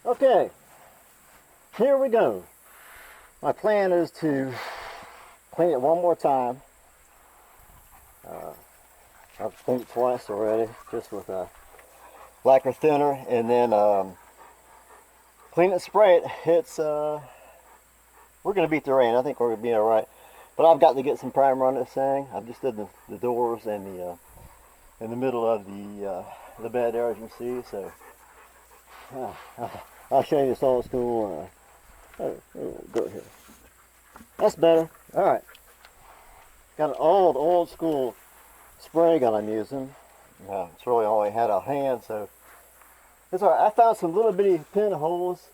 Okay, here we go. My plan is to clean it one more time. I've cleaned it twice already, just with a lacquer thinner, and then clean it, spray it. We're going to beat the rain. I think we're going to be all right. But I've got to get some primer on this thing. I've just did the doors and the in the middle of the bed there, as you can see. So I'll show you this old school. Go here. That's better. All right. Got an old school spray gun I'm using. It's really only had a hand, so it's all right. I found some little bitty pinholes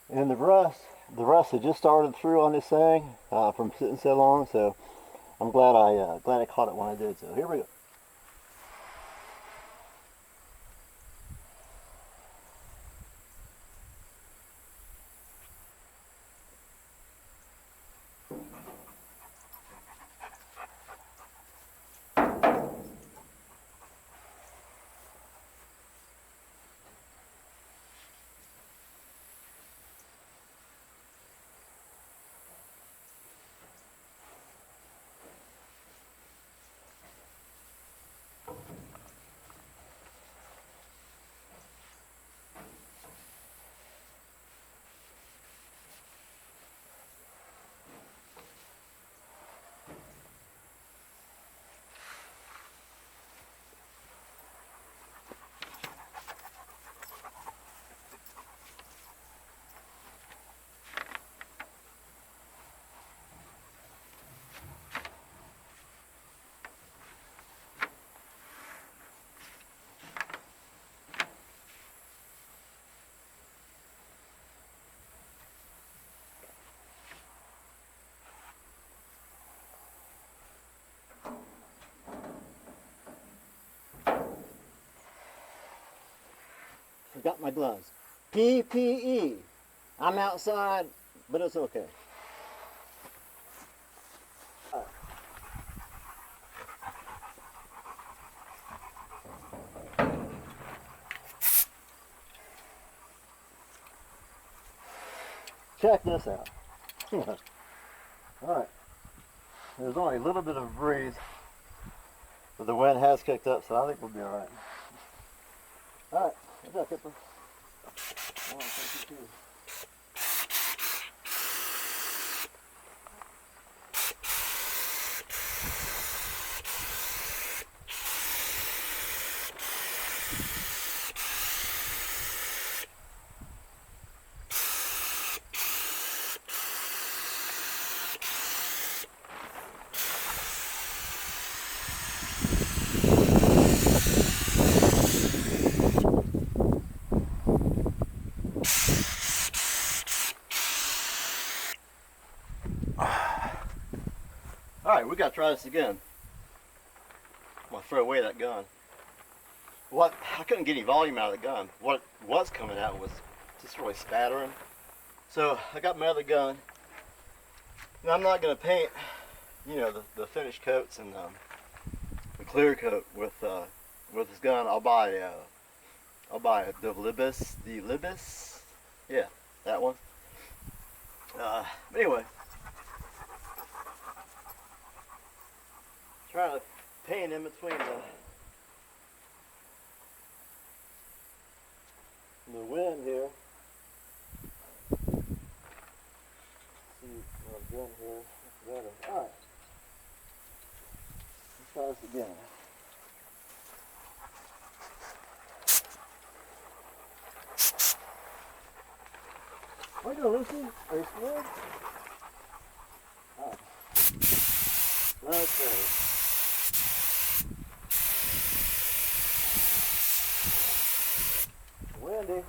in the rust. The rust had just started through on this thing from sitting so long, so I'm glad I caught it when I did. So here we go. Forgot my gloves. PPE. I'm outside, but it's okay. Check this out. Alright. There's only a little bit of a breeze, but the wind has kicked up, so I think we'll be alright. Alright, what's up, Kipper? Oh, thank you too. Alright, we gotta try this again. I'm gonna throw away that gun. I couldn't get any volume out of the gun. What was coming out was just really spattering. So I got my other gun. Now I'm not gonna paint, the finish coats and the clear coat with this gun. I'll buy the Libis. Yeah, that one. But anyway. Trying to paint in between the wind here. See what I'm doing here. Better. Alright. Let's try this again. What are you doing, Lucy? Are you scared? Alright. Okay. Windy.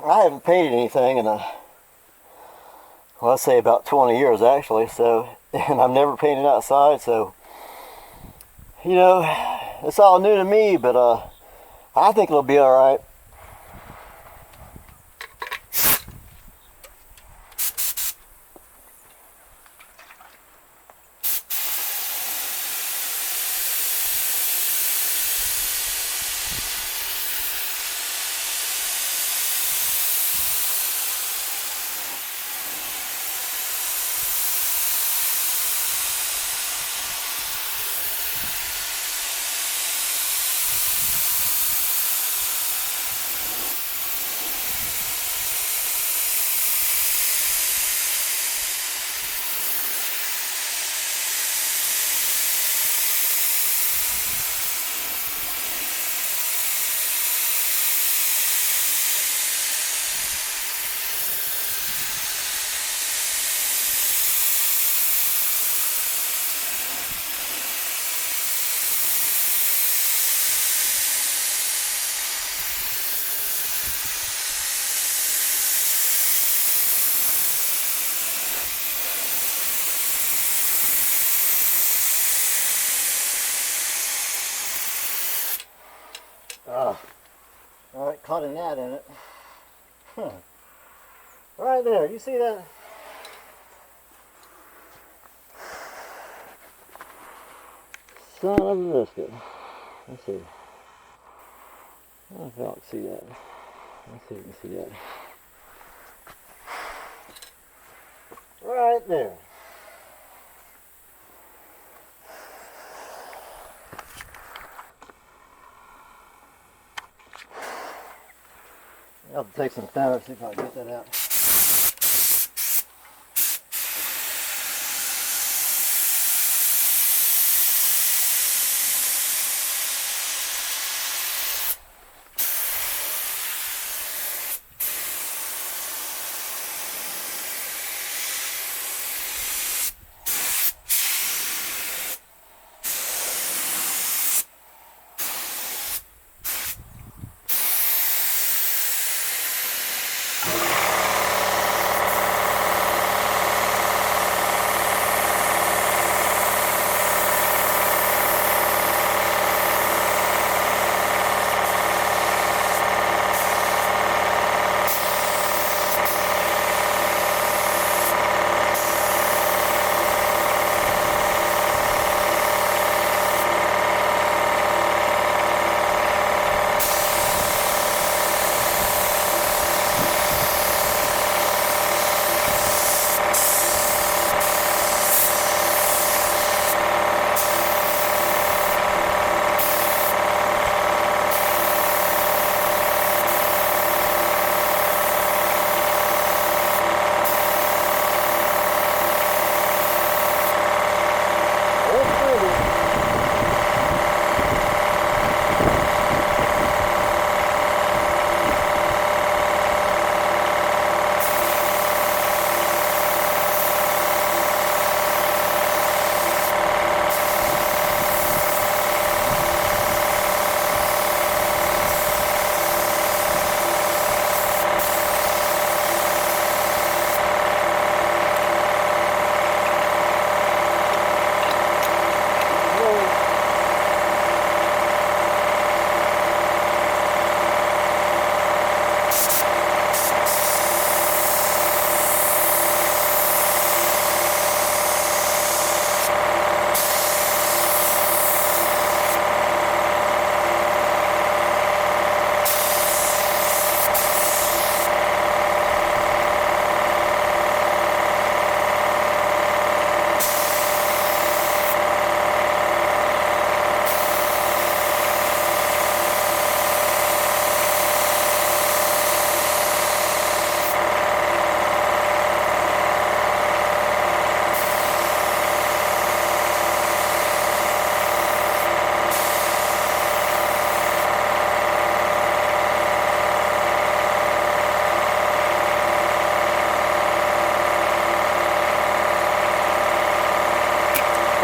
I haven't painted anything in well, I'd say about 20 years actually. So, and I've never painted outside, so you know, it's all new to me. But I think it'll be all right. All right, caught a gnat in it. Huh. Right there, you see that? Son of a biscuit. Let's see. I don't know if y'all can see that. Let's see if you can see that. Right there. I'll have to take some time to see if I can get that out.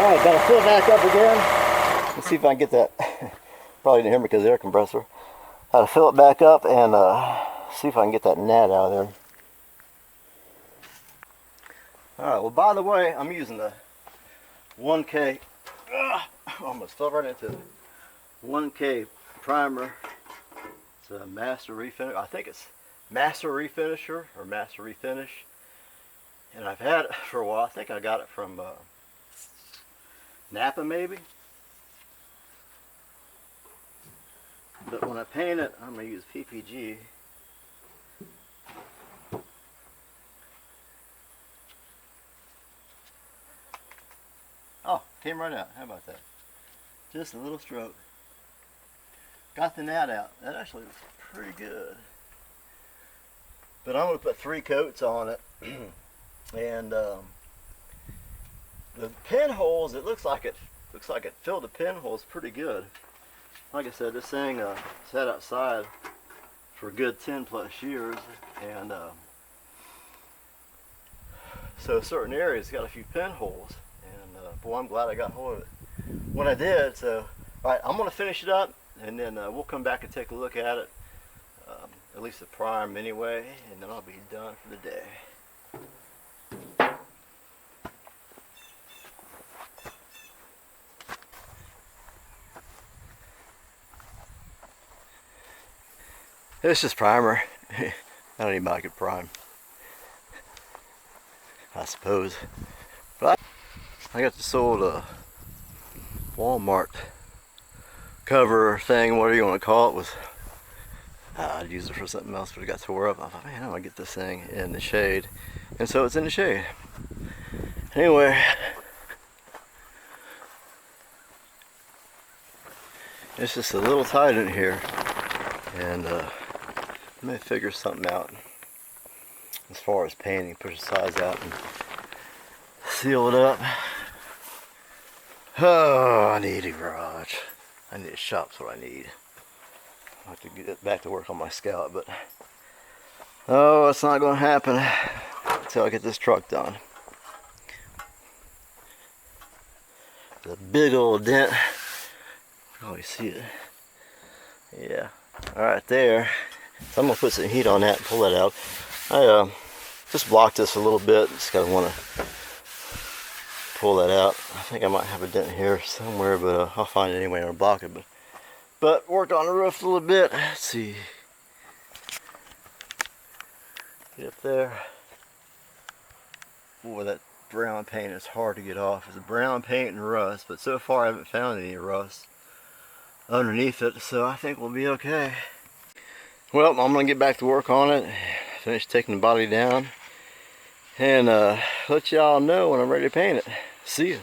Alright, gotta fill it back up again. Let's see if I can get that. Probably didn't hear me because of the air compressor. Gotta fill it back up and See if I can get that gnat out of there. Alright, well, by the way, I'm using the 1K, almost fell right into it. 1K primer. It's a master refinish. I think it's master refinisher or master refinish. And I've had it for a while. I think I got it from Napa maybe. But when I paint it, I'm going to use PPG. Oh, came right out. How about that? Just a little stroke. Got the gnat out. That actually looks pretty good. But I'm going to put 3 coats on it. And the pinholes, it looks like it filled the pinholes pretty good. Like I said, this thing sat outside for a good 10 plus years, and so certain areas got a few pinholes, and boy, I'm glad I got hold of it when I did. So, all right, I'm gonna finish it up, and then we'll come back and take a look at it, at least the prime anyway, and then I'll be done for the day. It's just primer. I don't even like it prime, I suppose. But I got this old Walmart cover thing, whatever you want to call it. Was I'd use it for something else, but it got tore up. I thought, man, I'm gonna get this thing in the shade, and so it's in the shade. Anyway, it's just a little tight in here, and I may figure something out as far as painting. Push the sides out and seal it up. Oh, I need a garage. I need a shop's what I need. I'll have to get back to work on my Scout, but oh, it's not going to happen until I get this truck done. The big old dent. Oh, you see it? Yeah, right there. So I'm going to put some heat on that and pull that out. I just blocked this a little bit. Just kind of want to pull that out. I think I might have a dent here somewhere, but I'll find it anyway and block it. But worked on the roof a little bit. Let's see. Get up there. Boy, that brown paint is hard to get off. It's a brown paint and rust, but so far I haven't found any rust underneath it, so I think we'll be okay. Well, I'm going to get back to work on it, finish taking the body down, and let y'all know when I'm ready to paint it. See ya.